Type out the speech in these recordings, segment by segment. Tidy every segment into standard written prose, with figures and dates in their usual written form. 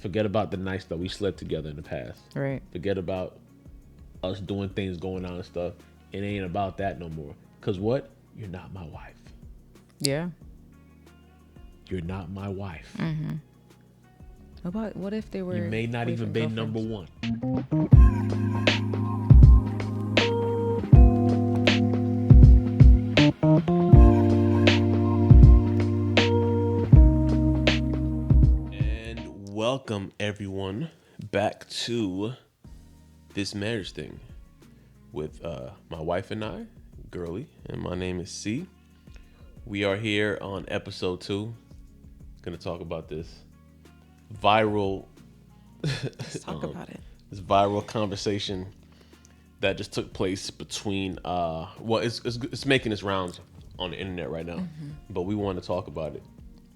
Forget about the nights that we slept together in the past. Right. Forget about us doing things going on and stuff. It ain't about that no more. Cause what? You're not my wife. Yeah. You're not my wife. Mm-hmm. What if they were? You may not even be number one. And welcome everyone back to this marriage thing with my wife and I, Gurley, and my name is Cee. We are here on episode 2. Gonna talk about this viral Let's talk about it. This viral conversation that just took place between it's making its rounds on the internet right now, but we want to talk about it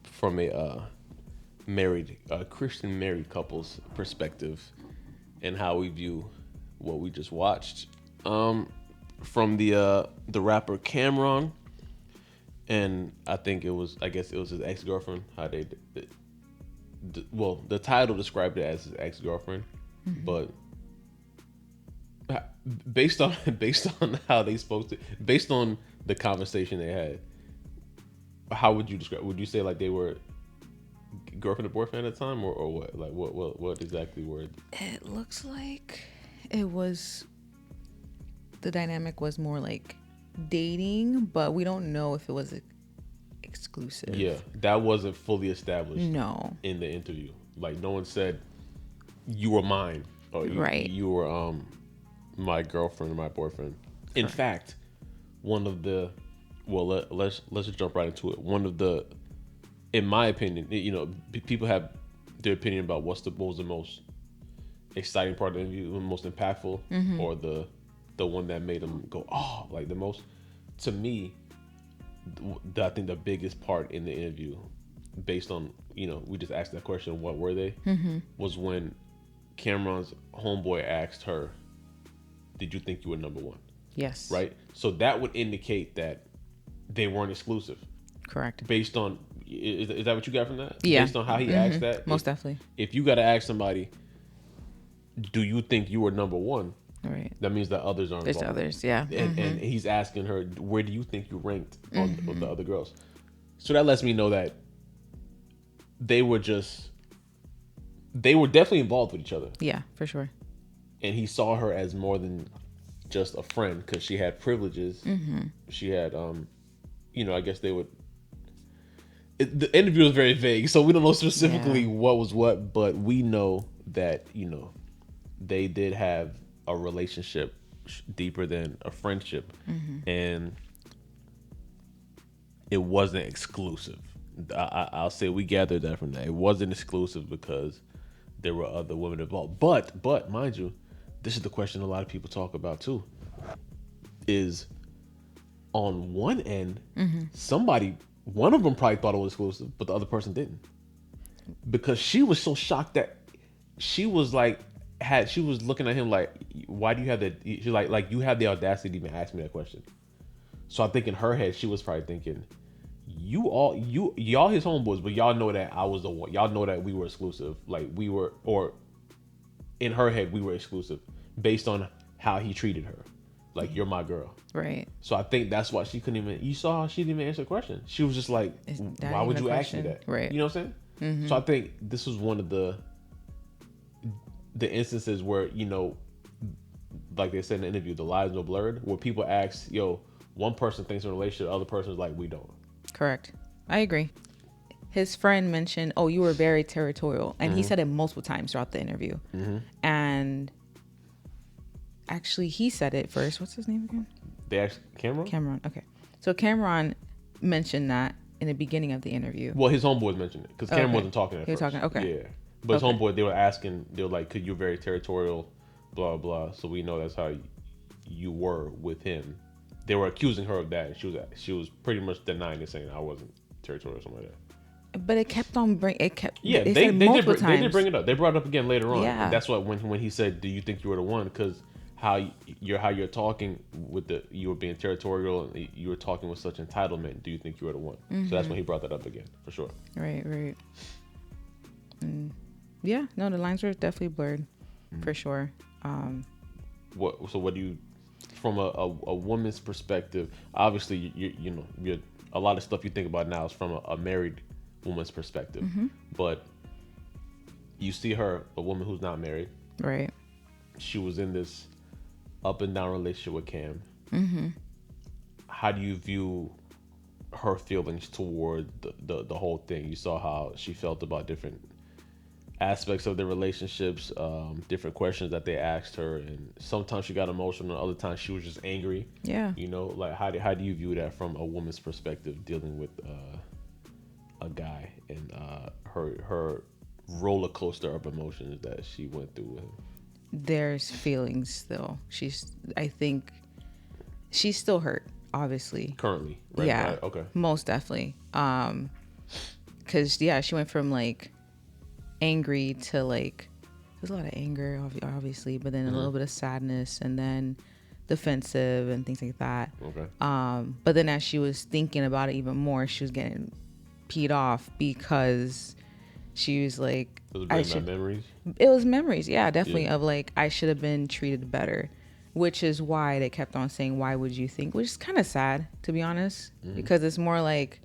from a Christian married couple's perspective and how we view what we just watched from the rapper Cameron, and I guess it was his ex-girlfriend. The title described it as his ex-girlfriend, but based on how they spoke to, based on the conversation they had, how would you describe? Would you say like they were girlfriend and boyfriend at the time, or what? Like what exactly were? It looks like it was. The dynamic was more like dating, but we don't know if it was exclusive. Yeah, that wasn't fully established. No. In the interview, like no one said you were mine or you were my girlfriend or my boyfriend. In fact, one of the let's just jump right into it. One of the, in my opinion, people have their opinion about what was the most exciting part of the interview, the most impactful, or the one that made them go, oh, like the most. To me, I think the biggest part in the interview, based on, we just asked that question, what were they, was when Cameron's homeboy asked her, did you think you were number one? Yes. Right? So that would indicate that they weren't exclusive. Correct. Based on, is that what you got from that? Yeah. Based on how he asked that? Most definitely. If you got to ask somebody, do you think you were number one? Right. That means that others aren't involved. There's others, yeah. And he's asking her, where do you think you ranked on the other girls? So that lets me know that they were definitely involved with each other. Yeah, for sure. And he saw her as more than just a friend because she had privileges. She had, I guess they would. The interview was very vague, so we don't know specifically what was what, but we know that, they did have a relationship deeper than a friendship, and it wasn't exclusive. I'll say we gathered that from that. It wasn't exclusive because there were other women involved. But mind you, this is the question a lot of people talk about too. Is on one end, one of them probably thought it was exclusive, but the other person didn't, because she was so shocked that she was like. She was looking at him like, why do you have that? She's like you have the audacity to even ask me that question. So I think in her head, she was probably thinking, y'all his homeboys, but y'all know that I was the one. Y'all know that we were exclusive. Like we were, or in her head, we were exclusive based on how he treated her. Like, you're my girl. Right. So I think that's why she couldn't even, you saw how she didn't even answer the question. She was just like, why would you ask me that? Right. You know what I'm saying? So I think this was one of the instances where, like they said in the interview, the lines were blurred, where people ask, one person thinks in a relationship, the other person is like, we don't. Correct. I agree. His friend mentioned, oh, you were very territorial. And he said it multiple times throughout the interview. And actually, he said it first. What's his name again? They asked Cameron? Cameron. Okay. So Cameron mentioned that in the beginning of the interview. Well, his homeboys mentioned it because Cameron wasn't talking at first. He was talking, okay. Yeah. But his homeboy, they were asking, they were like, 'cause you're very territorial, blah, blah. So we know that's how you were with him. They were accusing her of that. She was pretty much denying it, saying I wasn't territorial or something like that. But it kept on Yeah, they did bring it up. They brought it up again later on. Yeah. And that's what when he said, "Do you think you were the one?" Because how you're talking with you were being territorial and you were talking with such entitlement. Do you think you were the one? So that's when he brought that up again, for sure. Right. Yeah, no, the lines were definitely blurred, for sure. What do you, from a woman's perspective? Obviously, you know, you're, a lot of stuff you think about now is from a married woman's perspective, but you see her, a woman who's not married. Right. She was in this up and down relationship with Cam. How do you view her feelings toward the whole thing? You saw how she felt about different aspects of their relationships, different questions that they asked her, and sometimes she got emotional, and other times she was just angry. Yeah. You know, like how do you view that from a woman's perspective, dealing with a guy and her roller coaster of emotions that she went through with him? There's feelings still. I think she's still hurt, obviously. Currently, right? Yeah. Right? Okay. Most definitely. Cause yeah, she went from like angry to like, there's a lot of anger, obviously, but then a little bit of sadness, and then defensive and things like that. Okay. But then as she was thinking about it even more, she was getting peed off because she was like, It was bringing back memories. it was memories, yeah, definitely, Yeah. of like, I should have been treated better, which is why they kept on saying, why would you think, which is kind of sad, to be honest, because it's more like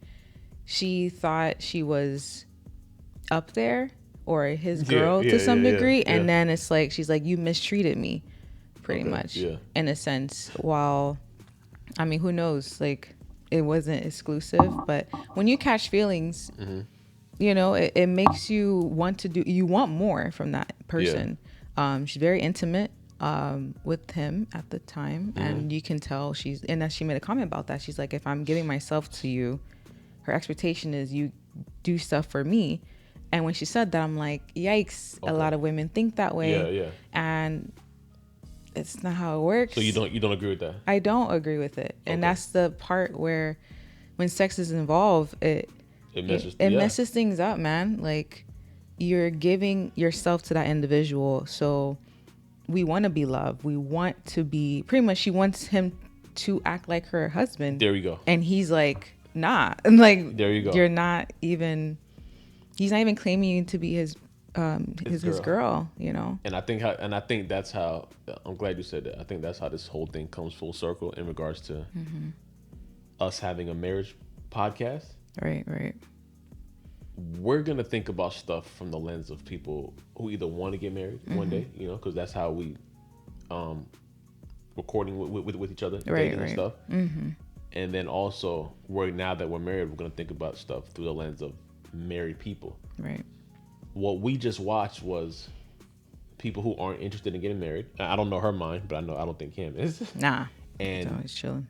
she thought she was up there or his girl to some degree, and then it's like, she's like, you mistreated me, pretty much, in a sense. While, I mean, who knows, like, it wasn't exclusive, but when you catch feelings, you know, it makes you want to do, you want more from that person. She's very intimate with him at the time, and you can tell and as she made a comment about that, she's like, if I'm giving myself to you, her expectation is you do stuff for me. And when she said that, I'm like, yikes. A lot of women think that way, and it's not how it works. So you don't agree with that? I don't agree with it. And that's the part where when sex is involved, it messes things up, man. Like, you're giving yourself to that individual, so we want to be loved, we want to be, pretty much she wants him to act like her husband. There you go. And he's like, nah. And like, there you go. You're not even, he's not even claiming you to be his girl, you know. And I think that's how, I'm glad you said that. I think that's how this whole thing comes full circle in regards to us having a marriage podcast. Right. We're gonna think about stuff from the lens of people who either want to get married one day, you know, because that's how we recording with each other, dating and stuff. And then also, now that we're married, we're gonna think about stuff through the lens of married people. Right. What we just watched was people who aren't interested in getting married. I don't know her mind, but I don't think Kim is. Nah. And he's always chilling.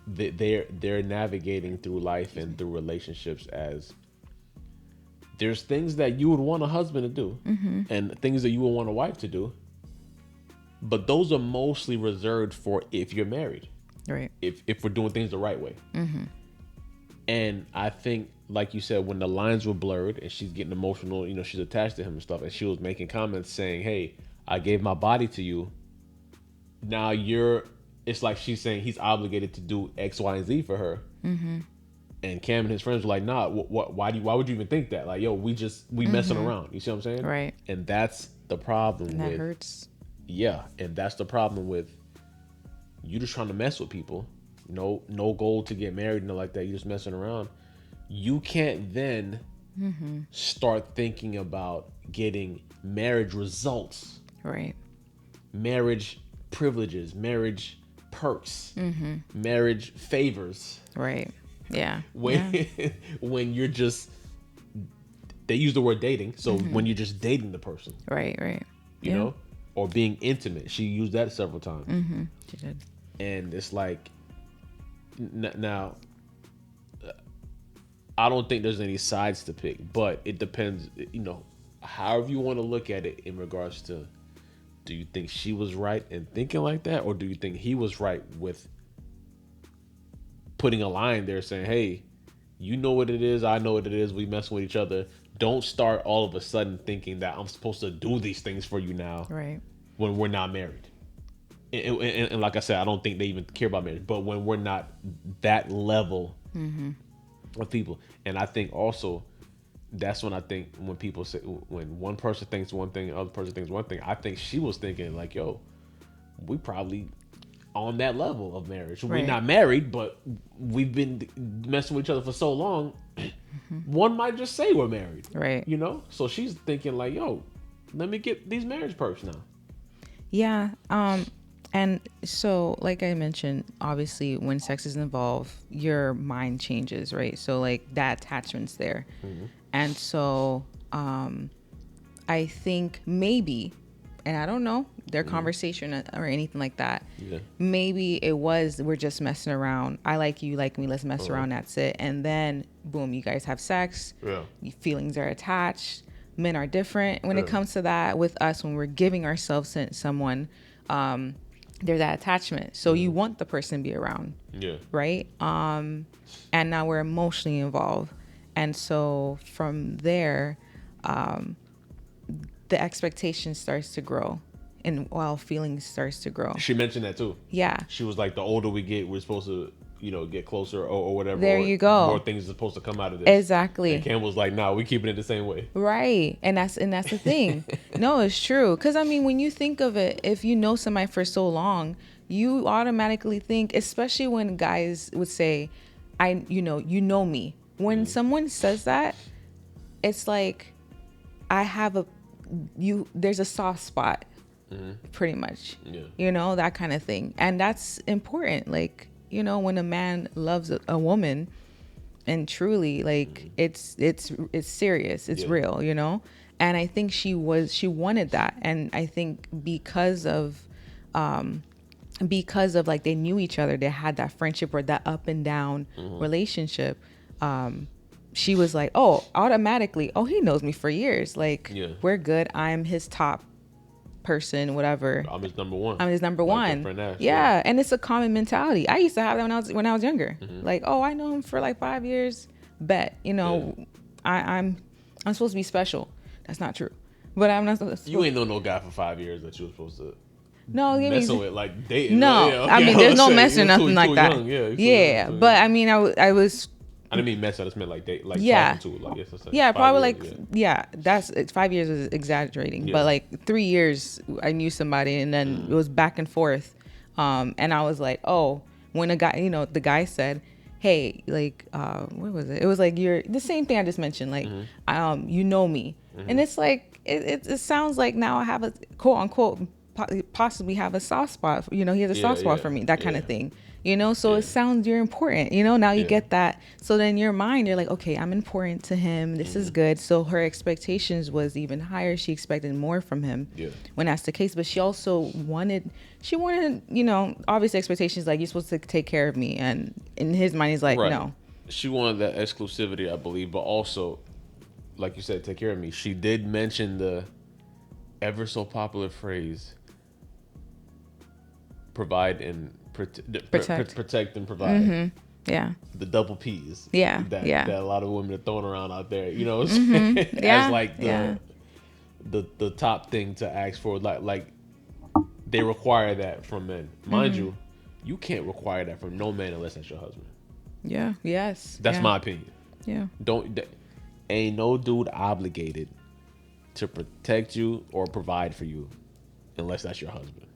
They're navigating through life and through relationships as there's things that you would want a husband to do and things that you would want a wife to do, but those are mostly reserved for if you're married. Right. If we're doing things the right way. And I think, like you said, when the lines were blurred and she's getting emotional, you know, she's attached to him and stuff, and she was making comments saying, hey, I gave my body to you. Now it's like she's saying he's obligated to do X, Y, and Z for her. And Cam and his friends were like, nah, why would you even think that? Like, yo, we messing around. You see what I'm saying? Right. And that's the problem. And that hurts. Yeah. And that's the problem with you just trying to mess with people. No goal to get married, nothing like that. You just messing around. You can't then start thinking about getting marriage results. Right. Marriage privileges, marriage perks, marriage favors. Right. Yeah. When you're just, they use the word dating. So when you're just dating the person. Right. You know? Or being intimate. She used that several times. She did. And it's like, now, I don't think there's any sides to pick, but it depends, you know, however you want to look at it in regards to, do you think she was right in thinking like that? Or do you think he was right with putting a line there saying, hey, you know what it is, I know what it is, we messing with each other. Don't start all of a sudden thinking that I'm supposed to do these things for you now. Right. When we're not married. And like I said, I don't think they even care about marriage, but when we're not that level of people. And I think also that's when I think when people say, when one person thinks one thing, the other person thinks one thing, I think she was thinking like, yo, we probably on that level of marriage. We're Right. not married, but we've been messing with each other for so long. One might just say we're married. Right. You know? So she's thinking like, yo, let me get these marriage perks now. Yeah. And so, like I mentioned, obviously, when sex is involved, your mind changes, right? So, like, that attachment's there. And so, I think maybe, and I don't know their conversation or anything like that. Yeah. Maybe it was, we're just messing around. I like you, like me, let's mess around. That's it. And then, boom, you guys have sex. Yeah. Your feelings are attached. Men are different when it comes to that. With us, when we're giving ourselves to someone, there's that attachment. So you want the person to be around. Yeah. Right? And now we're emotionally involved. And so from there, the expectation starts to grow, and while feelings starts to grow. She mentioned that too. Yeah. She was like, the older we get, we're supposed to, get closer or whatever. There or you go. More things are supposed to come out of this. Exactly. And Cam was like, nah, we keeping it the same way. Right. And that's the thing. No, it's true. Because I mean, when you think of it, if you know somebody for so long, you automatically think, especially when guys would say, you know me. When someone says that, it's like, there's a soft spot, pretty much. Yeah. That kind of thing. And that's important. Like, when a man loves a woman, and truly, like, it's serious, it's real, and I think she wanted that. And I think because of like, they knew each other, they had that friendship or that up and down relationship, she was like, oh, automatically, oh, he knows me for years, like, we're good, I'm his top person, whatever, I'm his number one. Yeah. And it's a common mentality. I used to have that when I was younger. Like, oh, I know him for like 5 years, bet, I'm supposed to be special. That's not true, but I'm not supposed. You ain't know no guy for 5 years that you were supposed to messing with, like dating. No, Like, yeah, okay, I mean, there's no saying, messing or nothing like that. Young. Yeah, but I mean, I was. I didn't mean mess. I just meant like date, like Yeah. talking to, like, yes, Yeah, probably years, like that's 5 years is exaggerating, Yeah. but like 3 years I knew somebody, and then it was back and forth, and I was like, oh, when a guy, the guy said, hey, like, what was it? It was like, you're the same thing I just mentioned, like, you know me, and it's like it sounds like now I have a quote unquote possibly have a soft spot. He has a soft spot for me, that kind of thing. So it sounds, you're important, now you get that. So then your mind, you're like, okay, I'm important to him. This is good. So her expectations was even higher. She expected more from him when that's the case. But she also wanted, obviously expectations, like, you're supposed to take care of me. And in his mind, he's like, no. She wanted that exclusivity, I believe, but also, like you said, take care of me. She did mention the ever so popular phrase, provide and protect and provide. Yeah. The double P's. Yeah. That a lot of women are throwing around out there. Yeah. As like the top thing to ask for. Like they require that from men. Mind you, you can't require that from no man unless that's your husband. Yeah. Yes. That's my opinion. Yeah. Ain't no dude obligated to protect you or provide for you unless that's your husband.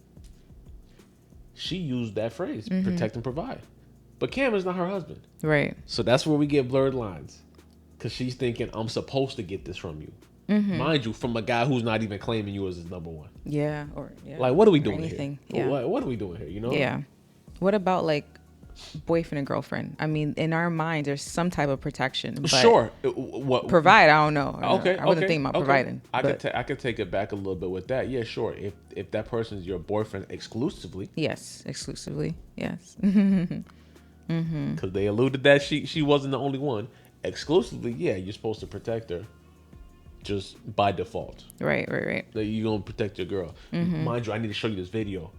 She used that phrase, protect and provide. But Cam is not her husband. Right. So that's where we get blurred lines. Because she's thinking, I'm supposed to get this from you. Mind you, from a guy who's not even claiming you as his number one. Yeah. Like, what are we doing anything. here? Yeah. What are we doing here, Yeah. What about, like, boyfriend and girlfriend? I mean, in our minds, there's some type of protection. But sure. provide, I don't know. Okay. I wasn't thinking about providing. I could take it back a little bit with that. Yeah, sure. If that person's your boyfriend exclusively. Yes, exclusively. Yes. Because they alluded that she wasn't the only one. Exclusively, yeah, you're supposed to protect her. Just by default. Right. Like, you're going to protect your girl. Mind you, I need to show you this video.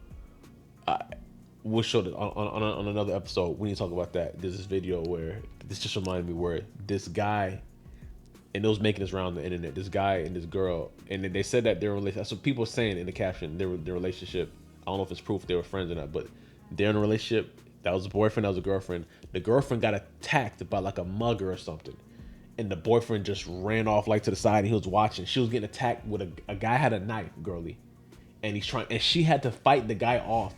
We'll show it on another episode. We need to talk about that. There's this video where this just reminded me where this guy, and it was making this around the internet. This guy and this girl, and they said that their relationship. That's what people saying in the caption. Their relationship. I don't know if it's proof they were friends or not, but they're in a relationship. That was a boyfriend. That was a girlfriend. The girlfriend got attacked by like a mugger or something, and the boyfriend just ran off like to the side, and he was watching. She was getting attacked with a guy had a knife, Gurley, and she had to fight the guy off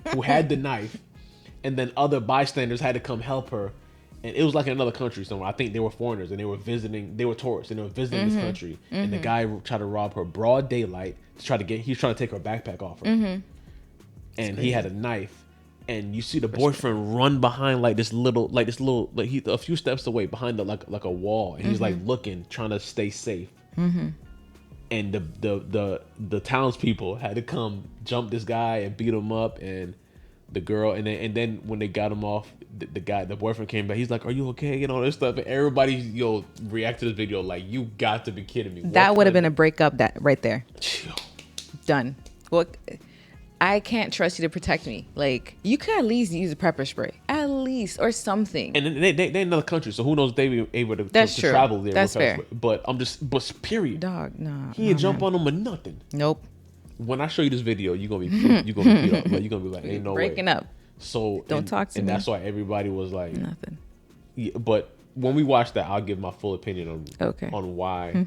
who had the knife, and then other bystanders had to come help her. And it was like in another country somewhere. I think they were foreigners and they were tourists and they were visiting this country. And the guy tried to rob her broad daylight he was trying to take her backpack off her. And he had a knife. And you see the boyfriend run behind like he a few steps away behind like a wall, and he's like looking, trying to stay safe. And the townspeople had to come jump this guy and beat him up, and the girl, and then when they got him off, the boyfriend came back. He's like, "Are you okay?" And all this stuff. And everybody react to this video like, "You got to be kidding me!" That would have been a breakup. That right there, done. Well, I can't trust you to protect me. Like, you could at least use a pepper spray, at least, or something. And then they in another country, so who knows if they be able to True. travel there. That's fair. But period. Dog, nah. He ain't jump on them or nothing. Nope. When I show you this video, you're gonna be beat up. Like, you're gonna be like, ain't no breaking way. up. So don't talk to me. And that's why everybody was like, nothing. Yeah, but when we watch that, I'll give my full opinion on why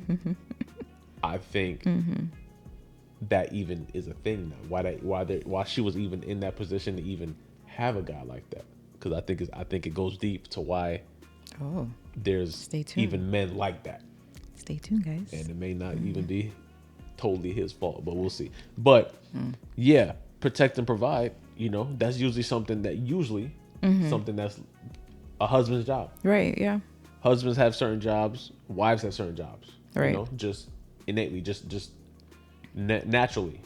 I think that even is a thing now. Why she was even in that position to even have a guy like that. Because I think it goes deep to why there's even men like that. Stay tuned, guys. And it may not even be totally his fault, but we'll see. But yeah, protect and provide, that's usually something that's a husband's job. Right, yeah. Husbands have certain jobs, wives have certain jobs. Right. Just innately, just naturally,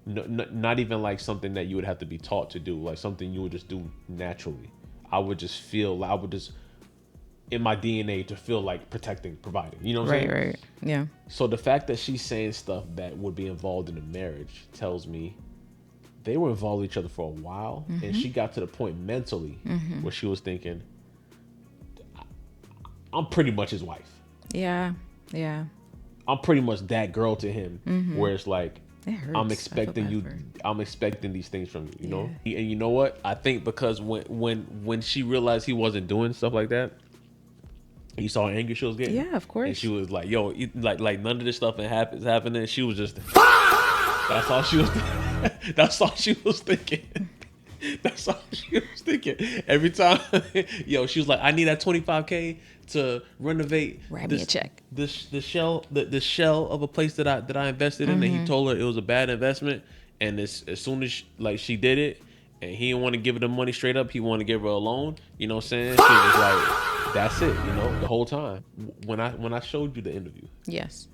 not even like something that you would have to be taught to do, like something you would just do naturally. I would just in my DNA to feel like protecting, providing. You know what I'm saying? Right. Yeah. So the fact that she's saying stuff that would be involved in a marriage tells me they were involved with each other for a while, and she got to the point mentally where she was thinking, I'm pretty much his wife. Yeah. I'm pretty much that girl to him, where it's like, it hurts. I'm expecting these things from you, know? And you know what? I think because when she realized he wasn't doing stuff like that, you saw how angry she was getting. Yeah, of course. And she was like, "Yo, like none of this stuff is happening." She was just, that's all she was. That's all she was thinking. That's all she was thinking. Every time, she was like, "I need that $25K to renovate." Write me a check. The shell of a place that I invested in, and he told her it was a bad investment. And as soon as she did it, and he didn't want to give her the money straight up, he wanted to give her a loan. You know what I'm saying? She was like, that's it. The whole time. When I showed you the interview, yes,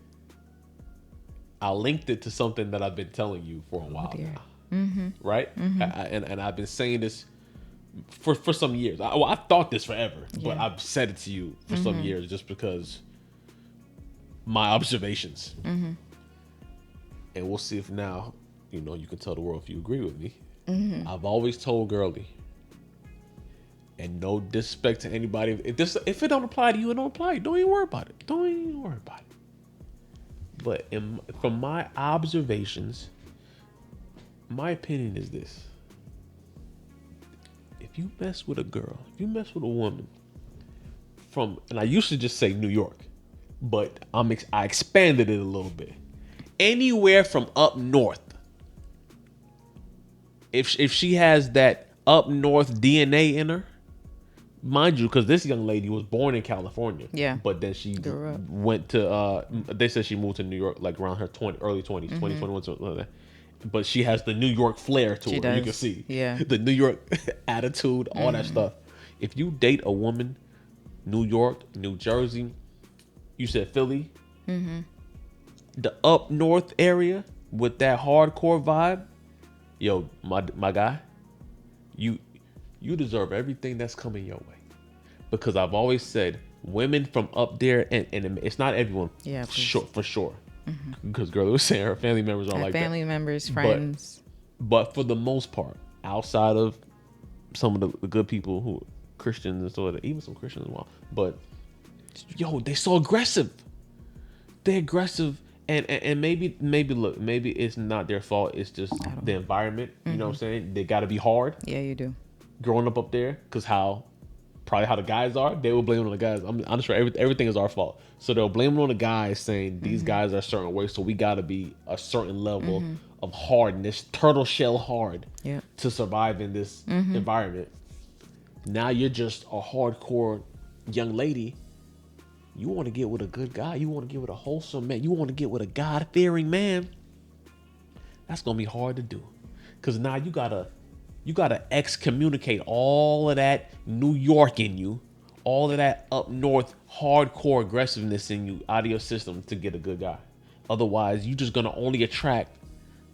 I linked it to something that I've been telling you for a while now. Right? And I've been saying this for some years. I've thought this forever, but I've said it to you for some years just because my observations. And we'll see if now, you can tell the world if you agree with me. I've always told Gurley, and no disrespect to anybody, if it don't apply to you, it don't apply. Don't even worry about it. But from my observations, my opinion is this: if you mess with a girl, if you mess with a woman and I used to just say New York, but I expanded it a little bit. Anywhere from up north. If she has that up north DNA in her, mind you, because this young lady was born in California. Yeah. But then she went to, they said she moved to New York like around her early 20s, 2021, something like that. But she has the New York flair to her. You can see. Yeah. The New York attitude, all that stuff. If you date a woman, New York, New Jersey, you said Philly, the up north area with that hardcore vibe, yo, my guy, you deserve everything that's coming your way. Because I've always said women from up there, and it's not everyone, for sure. Because Gurley was saying her family members are like that. Family members, friends. But for the most part, outside of some of the good people who are Christians and so on, even some Christians as well. But yo, they're so aggressive. They're aggressive. And maybe look, maybe it's not their fault. It's just the environment. You know what I'm saying? They got to be hard. Yeah, you do. Growing up there, because how probably how the guys are, they will blame it on the guys. I'm sure everything is our fault. So they'll blame it on the guys, saying these guys are a certain way, so we got to be a certain level of hardness, turtle shell hard, Yeah. to survive in this environment. Now you're just a hardcore young lady. You want to get with a good guy. You want to get with a wholesome man. You want to get with a God-fearing man. That's gonna be hard to do, cause now you gotta excommunicate all of that New York in you, all of that up north hardcore aggressiveness in you out of your system to get a good guy. Otherwise, you just gonna only attract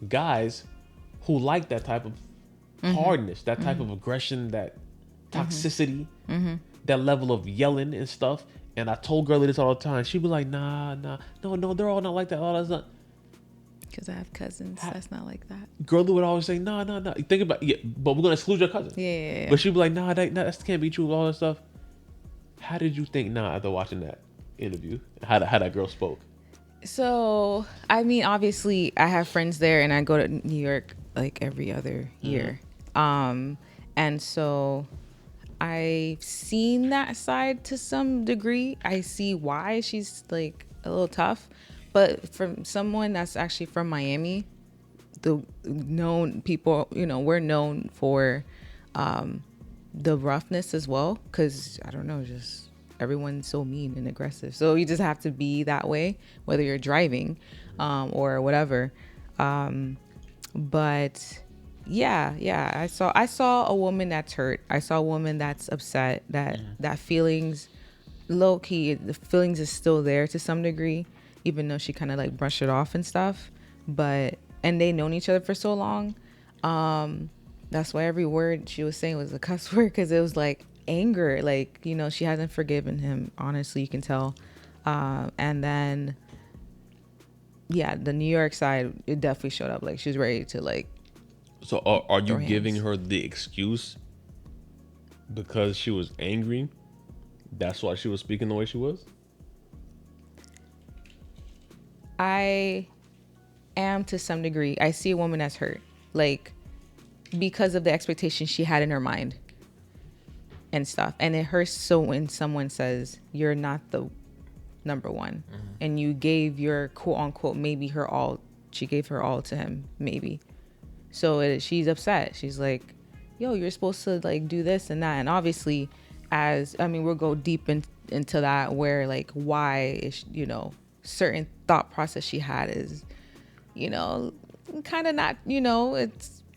guys who like that type of hardness, that type of aggression, that toxicity, that level of yelling and stuff. And I told Girlie this all the time. She'd be like, nah, no, they're all not like that. All that's not. Because I have cousins that's not like that. Girlie would always say, nah. Think about it, yeah, but we're gonna exclude your cousin. Yeah. But she'd be like, nah, that can't be true. All that stuff. How did you think after watching that interview? How that girl spoke? So, I mean, obviously, I have friends there, and I go to New York like every other year. And so I've seen that side to some degree. I see why she's like a little tough, but from someone that's actually from Miami, the known people, we're known for the roughness as well, because I don't know, just everyone's so mean and aggressive, so you just have to be that way whether you're driving or whatever. But yeah, I saw a woman that's hurt. I saw a woman that's upset, that feelings, low key, the feelings is still there to some degree, even though she kind of like brushed it off and stuff. And they known each other for so long. That's why every word she was saying was a cuss word, because it was like anger, like, she hasn't forgiven him. Honestly, you can tell. And then, yeah, the New York side, it definitely showed up. Like, she was ready to like. So are you giving hands. her the excuse because she was angry? That's why she was speaking the way she was? I am to some degree. I see a woman that's hurt, like, because of the expectations she had in her mind and stuff. And it hurts so when someone says you're not the number one, and you gave your quote unquote maybe her all. She gave her all to him, maybe. So she's upset. She's like, yo, you're supposed to like do this and that. And obviously, we'll go deep into that, where like why is, certain thought process she had is, kind of not,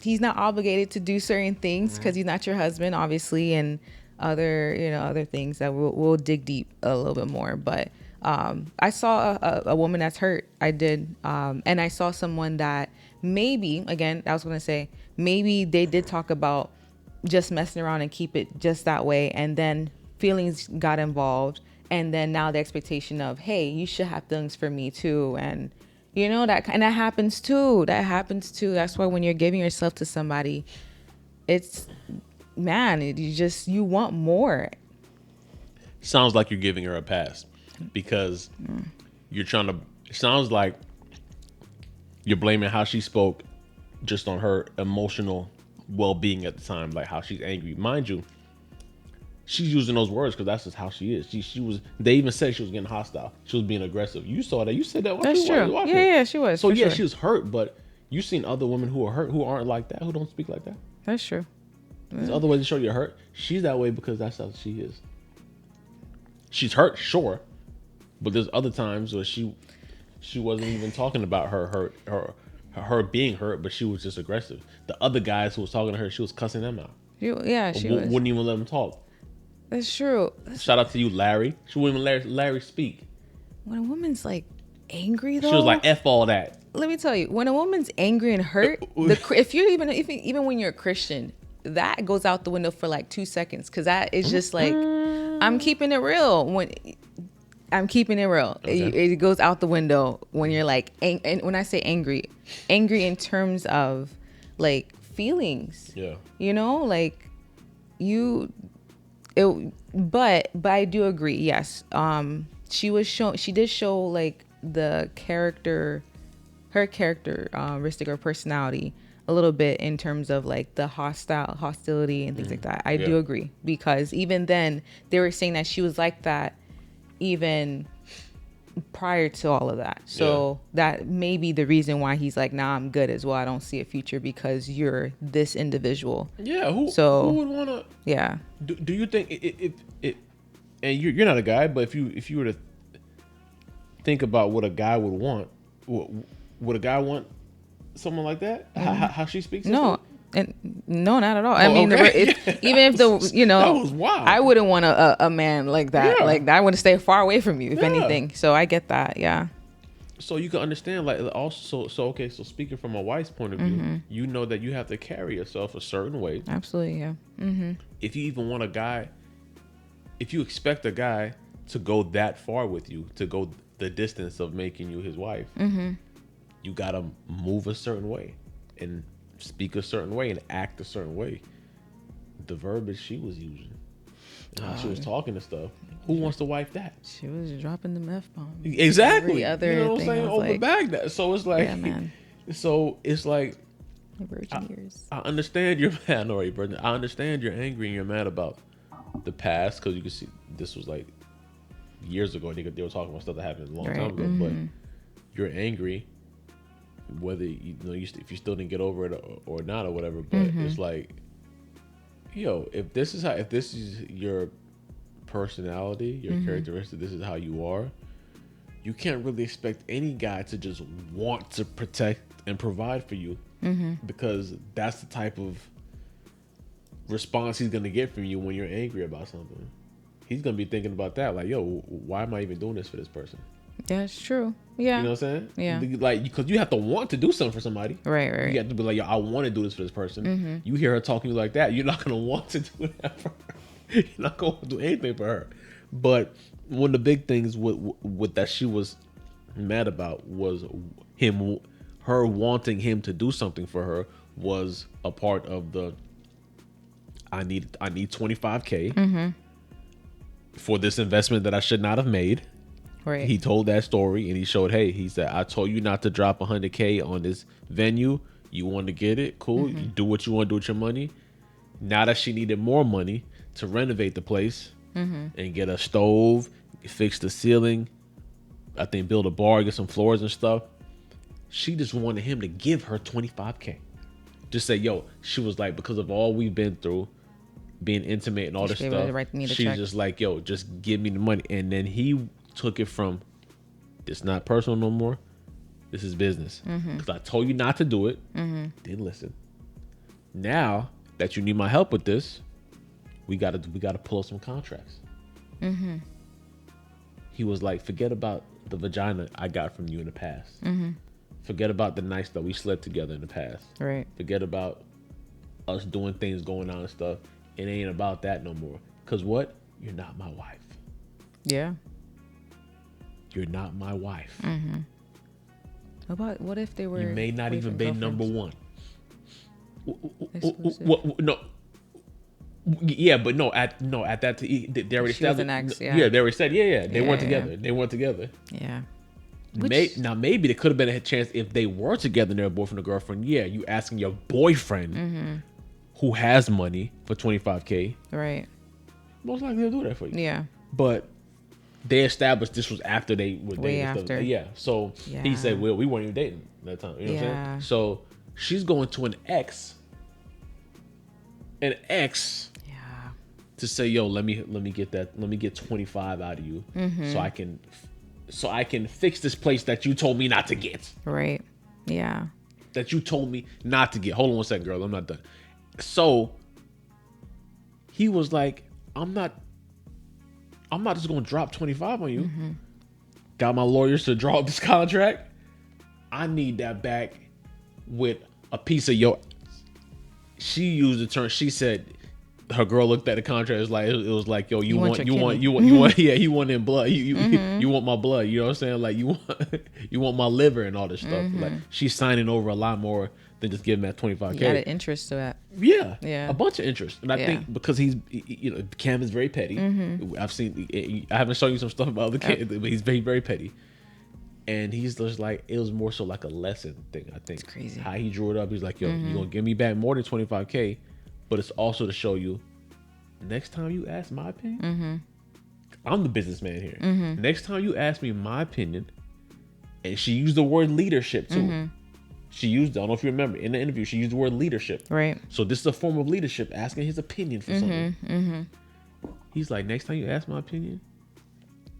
he's not obligated to do certain things because he's not your husband, obviously, and other things that we'll dig deep a little bit more. But I saw a woman that's hurt. I did. And I saw someone that maybe, again, I was going to say, maybe they did talk about just messing around and keep it just that way. And then feelings got involved. And then now the expectation of, hey, you should have feelings for me too. And, that happens too. That's why when you're giving yourself to somebody, it's, man, you want more. Sounds like you're giving her a pass because you're trying to, it sounds like you're blaming how she spoke just on her emotional well-being at the time, like how she's angry. Mind you, she's using those words because that's just how she is. She was. They even said she was getting hostile. She was being aggressive. You saw that. You said that. That's true. Yeah, she was. So yeah, sure. she was hurt. But you've seen other women who are hurt who aren't like that, who don't speak like that. That's true. There's other ways to show you're hurt. She's that way because that's how she is. She's hurt, sure, but there's other times where she wasn't even talking about her being hurt, but she was just aggressive. The other guys who was talking to her, she was cussing them out. She was. Wouldn't even let them talk. That's true. Shout out to you, Larry. She wouldn't even Larry speak. When a woman's like angry, though, she was like, "F all that." Let me tell you, when a woman's angry and hurt, if you're even when you're a Christian, that goes out the window for like 2 seconds, because that is just like, I'm keeping it real. I'm keeping it real. Okay. It goes out the window when you're like, and when I say angry in terms of like feelings. Yeah. Like but I do agree. Yes. She did show like her characteristic or personality a little bit in terms of like the hostility and things like that. I do agree, because even then they were saying that she was like that even prior to all of that. So that may be the reason why he's like, nah, I'm good as well. I don't see a future because you're this individual. Yeah. Who would want to? Yeah. Do you think it and you're not a guy, but if you were to think about what a guy would want, would a guy want someone like that? How she speaks? No. And no, not at all. I mean, okay. Even if that was wild. I wouldn't want a man like that. Yeah. Like, I want to stay far away from you, if Yeah. anything. So I get that. Yeah. So you can understand, like, also, so speaking from a wife's point of view, you know that you have to carry yourself a certain way. Absolutely, yeah. If you even want a guy, if you expect a guy to go that far with you, to go the distance of making you his wife, you gotta move a certain way and speak a certain way and act a certain way. The verbiage she was using, and how she was talking and stuff. Who wants to wife that? She was dropping the F-bomb. Exactly. Every other you know what I'm thing, saying? I was Over like, bag that. So it's like, yeah, man. So it's like, Virgin years. I understand you're mad, I understand you're angry and you're mad about the past, because you can see this was like years ago. They were talking about stuff that happened a long time ago, but you're angry whether if you still didn't get over it or not or whatever. But it's like, yo, if this is your personality, your characteristic, this is how you are, you can't really expect any guy to just want to protect and provide for you, because that's the type of response he's gonna get from you when you're angry about something. He's gonna be thinking about that, like, yo, why am I even doing this for this person? That's true. Yeah. You know what I'm saying? Yeah. Like, because you have to want to do something for somebody. Right. You have to be like, yo, I want to do this for this person. You hear her talking to you like that, you're not gonna want to do that for her. You're not gonna do anything for her. But one of the big things with that she was mad about was her wanting him to do something for her was a part of the I need $25K for this investment that I should not have made. Right. He told that story and he showed, hey, he said, I told you not to drop $100K on this venue. You want to get it? Cool. You do what you want to do with your money. Now that she needed more money to renovate the place and get a stove, fix the ceiling, I think build a bar, get some floors and stuff, she just wanted him to give her $25K. Just say, yo, she was like, because of all we've been through, being intimate and all this stuff, she's just like, yo, just give me the money. And then he took it from, it's not personal no more, this is business, because I told you not to do it, didn't listen. Now that you need my help with this, we gotta pull up some contracts. He was like, forget about the vagina I got from you in the past, forget about the nights that we slept together in the past, Right. forget about us doing things going on and stuff. It ain't about that no more, because what, you're not my wife. Yeah. You're not my wife. What if they were? You may not even be number one. Exclusive. No. Yeah, but no. At that, they already She was established. an ex, yeah. Yeah, they already said. Yeah. They weren't Yeah. together. They weren't together. Yeah. Now maybe there could have been a chance if they were together and they're a boyfriend or girlfriend. Yeah, you asking your boyfriend who has money for $25K. Right. Most likely they'll do that for you. Yeah. But they established this was after they were dating. Way and after. stuff. Yeah. So Yeah. he said, well, we weren't even dating that time. You know what I'm Yeah. saying? So she's going to an ex. Yeah. To say, yo, let me get 25 out of you, so I can fix this place that you told me not to get. Right. Yeah. That you told me not to get. Hold on one second, girl. I'm not done. So he was like, I'm not just gonna drop 25 on you. Got my lawyers to draw up this contract. I need that back with a piece of your. She used the term. She said, her girl looked at the contract. It was like, yo, you want yeah, you want in blood. You want my blood. You know what I'm saying? Like you want my liver and all this stuff. Like she's signing over a lot more than just giving that $25K. You added interest to that. Yeah, a bunch of interest, and I Yeah. think because Cam is very petty. I haven't shown you some stuff about other kids, but he's very, very petty. And he's just like, it was more so like a lesson thing, I think. It's crazy. How he drew it up. He's like, yo, you're going to give me back more than 25K, but it's also to show you, next time you ask my opinion, I'm the businessman here. Next time you ask me my opinion, and she used the word leadership too. She used, I don't know if you remember, in the interview, she used the word leadership. Right. So this is a form of leadership, asking his opinion for something. He's like, next time you ask my opinion,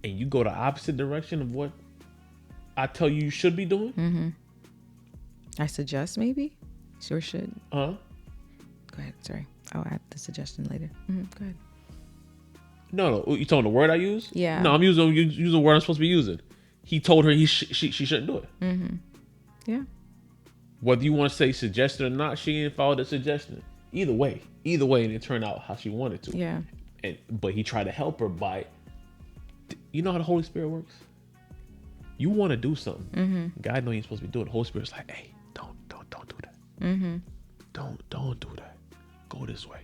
and you go the opposite direction of what I tell you should be doing. I suggest maybe. Sure should. Huh? Go ahead. Sorry. I'll add the suggestion later. Go ahead. No. You talking the word I use? Yeah. No, I'm using the word I'm supposed to be using. He told her she shouldn't do it. Yeah. Whether you want to say suggestion or not, she didn't follow the suggestion. Either way, and it turned out how she wanted to. Yeah. But he tried to help her by, you know how the Holy Spirit works? You want to do something. God knows you're supposed to be doing it. The Holy Spirit's like, hey, don't do that. Don't do that. Go this way.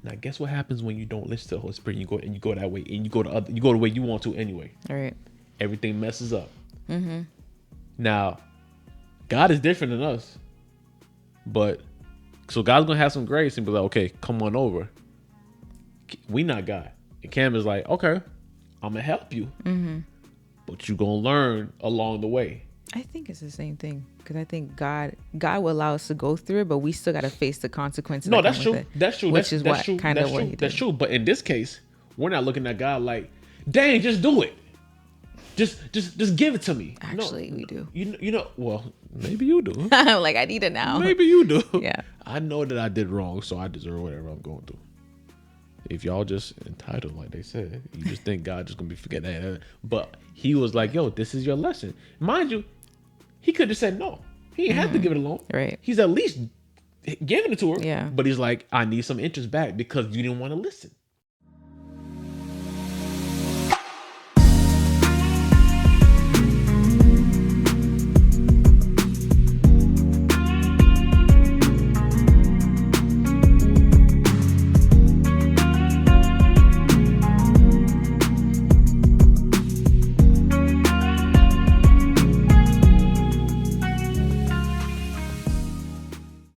Now, guess what happens when you don't listen to the Holy Spirit? You go that way, and you go the way you want to anyway. All right. Everything messes up. Now, God is different than us, but so God's gonna have some grace and be like, okay, come on over. We not God. And Cam is like, okay, I'm gonna help you, but you gonna learn along the way. I think it's the same thing because I think God will allow us to go through it, but we still got to face the consequences. No, that's true. That's true. Which is that's what true. kind of that's what true. he did. That's true. But in this case, we're not looking at God like, dang, just do it. Just give it to me. Actually, we do. You know. Well, maybe you do. I'm like, I need it now. Maybe you do. Yeah. I know that I did wrong, so I deserve whatever I'm going through. If y'all just entitled, like they said, you just think God just gonna be forgetting that. But he was like, yo, this is your lesson. Mind you, he could have said no. He didn't have to give it alone. Right. He's at least giving it to her. Yeah. But he's like, I need some interest back because you didn't want to listen.